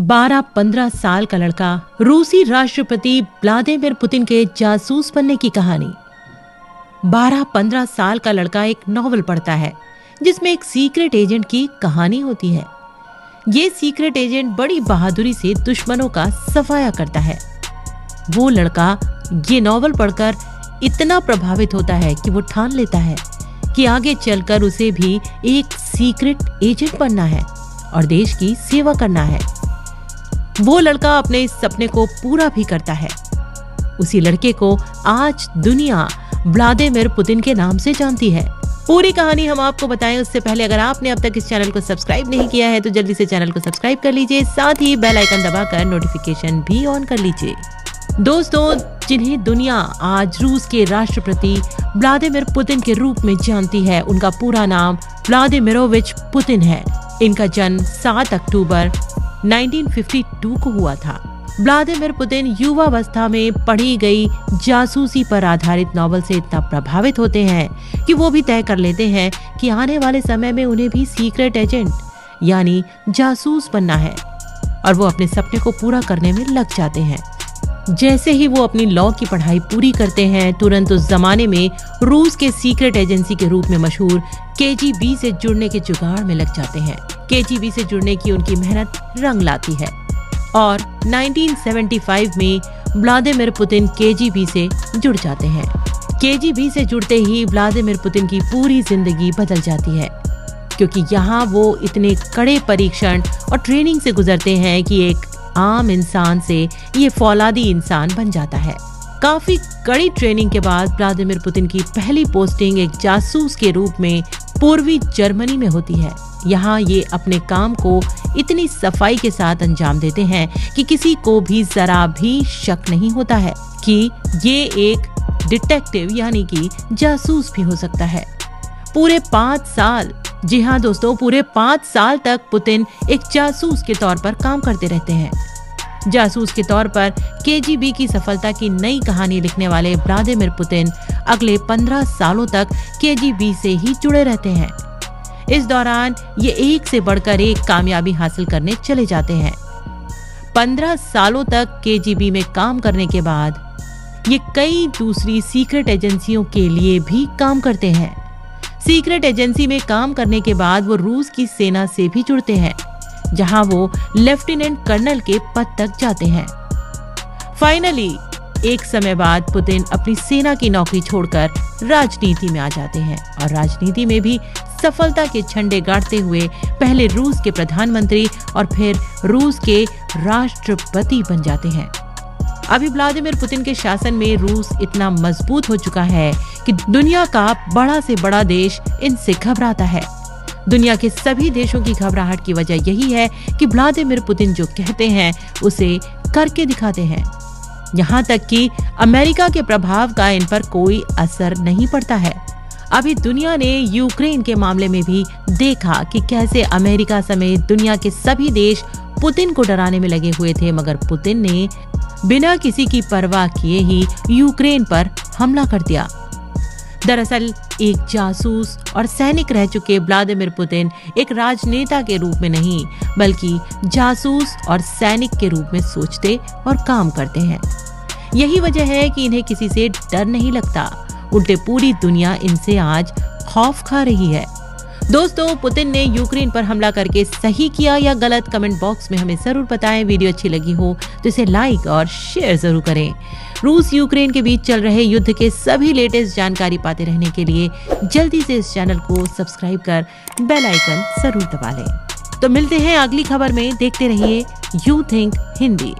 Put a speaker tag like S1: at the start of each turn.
S1: 12-15 साल का लड़का रूसी राष्ट्रपति व्लादिमीर पुतिन के जासूस बनने की कहानी। 12-15 साल का लड़का एक नॉवल पढ़ता है जिसमें एक सीक्रेट एजेंट की कहानी होती है। ये सीक्रेट एजेंट बड़ी बहादुरी से दुश्मनों का सफाया करता है। वो लड़का ये नॉवल पढ़कर इतना प्रभावित होता है कि वो ठान लेता है कि आगे चलकर उसे भी एक सीक्रेट एजेंट बनना है और देश की सेवा करना है। वो लड़का अपने इस सपने को पूरा भी करता है। उसी लड़के को आज दुनिया व्लादिमीर पुतिन के नाम से जानती है। पूरी कहानी हम आपको बताएं उससे पहले अगर आपने अब तक इस चैनल को सब्सक्राइब नहीं किया है तो जल्दी से चैनल को सब्सक्राइब कर लीजिए, साथ ही बेल आइकन दबाकर नोटिफिकेशन भी ऑन कर लीजिए। दोस्तों, जिन्हें दुनिया आज रूस के राष्ट्रपति व्लादिमीर पुतिन के रूप में जानती है, उनका पूरा नाम व्लादिमीरोविच पुतिन है। इनका जन्म 7 अक्टूबर 1952 को हुआ था। व्लादिमीर पुतिन युवावस्था में पढ़ी गई जासूसी पर आधारित नॉवल से इतना प्रभावित होते हैं कि वो भी तय कर लेते हैं कि आने वाले समय में उन्हें भी सीक्रेट एजेंट यानी जासूस बनना है और वो अपने सपने को पूरा करने में लग जाते हैं। जैसे ही वो अपनी लॉ की पढ़ाई पूरी करते हैं, तुरंत उस जमाने में रूस के सीक्रेट एजेंसी के रूप में मशहूर केजीबी से जुड़ने के जुगाड़ में लग जाते हैं। केजीबी से जुड़ने की उनकी मेहनत रंग लाती है और 1975 में व्लादिमीर पुतिन केजीबी से जुड़ जाते हैं। केजीबी से जुड़ते ही व्लादिमीर पुतिन की पूरी जिंदगी बदल जाती है, क्योंकि यहाँ वो इतने कड़े परीक्षण और ट्रेनिंग से गुजरते हैं कि एक आम इंसान से ये फौलादी इंसान बन जाता है। काफी कड़ी ट्रेनिंग के बाद व्लादिमीर पुतिन की पहली पोस्टिंग एक जासूस के रूप में पूर्वी जर्मनी में होती है। यहाँ ये अपने काम को इतनी सफाई के साथ अंजाम देते हैं कि किसी को भी जरा भी शक नहीं होता है कि ये एक डिटेक्टिव यानी कि जासूस भी हो सकता है। पूरे 5 साल, जी हाँ दोस्तों, पूरे 5 साल तक पुतिन एक जासूस के तौर पर काम करते रहते हैं। जासूस के तौर पर केजीबी की सफलता की नई कहानी लिखने वाले व्लादिमीर पुतिन अगले 15 सालों तक केजीबी से ही जुड़े रहते हैं। इस दौरान ये एक से बढ़कर एक कामयाबी हासिल करने चले जाते हैं। 15 सालों तक केजीबी में काम करने के बाद ये कई दूसरी सीक्रेट एजेंसियों के लिए भी काम करते हैं। सीक्रेट एजेंसी में काम करने के बाद वो रूस की सेना से भी जुड़ते हैं, जहां वो लेफ्टिनेंट कर्नल के पद तक जाते हैं। फाइनली एक समय बाद पुतिन अपनी सेना की नौकरी छोड़कर राजनीति में आ जाते हैं और राजनीति में भी सफलता के झंडे गाड़ते हुए पहले रूस के प्रधानमंत्री और फिर रूस के राष्ट्रपति बन जाते हैं। अभी व्लादिमीर पुतिन के शासन में रूस इतना मजबूत हो चुका है कि दुनिया का बड़ा से बड़ा देश इनसे घबराता है। दुनिया के सभी देशों की घबराहट की वजह यही है कि व्लादिमीर पुतिन जो कहते हैं उसे करके दिखाते हैं। यहाँ तक कि अमेरिका के प्रभाव का इन पर कोई असर नहीं पड़ता है। अभी दुनिया ने यूक्रेन के मामले में भी देखा कि कैसे अमेरिका समेत दुनिया के सभी देश पुतिन को डराने में लगे हुए थे, मगर पुतिन ने बिना किसी की परवाह किए ही यूक्रेन पर हमला कर दिया। दरअसल एक जासूस और सैनिक रह चुके व्लादिमीर पुतिन एक राजनेता के रूप में नहीं बल्कि जासूस और सैनिक के रूप में सोचते और काम करते हैं। यही वजह है कि इन्हें किसी से डर नहीं लगता, उल्टे पूरी दुनिया इनसे आज खौफ खा रही है। दोस्तों, पुतिन ने यूक्रेन पर हमला करके सही किया या गलत, कमेंट बॉक्स में हमें जरूर बताएं। वीडियो अच्छी लगी हो तो इसे लाइक और शेयर जरूर करें। रूस यूक्रेन के बीच चल रहे युद्ध के सभी लेटेस्ट जानकारी पाते रहने के लिए जल्दी से इस चैनल को सब्सक्राइब कर बेल आइकन जरूर दबा लें। तो मिलते हैं अगली खबर में। देखते रहिए यू थिंक हिंदी।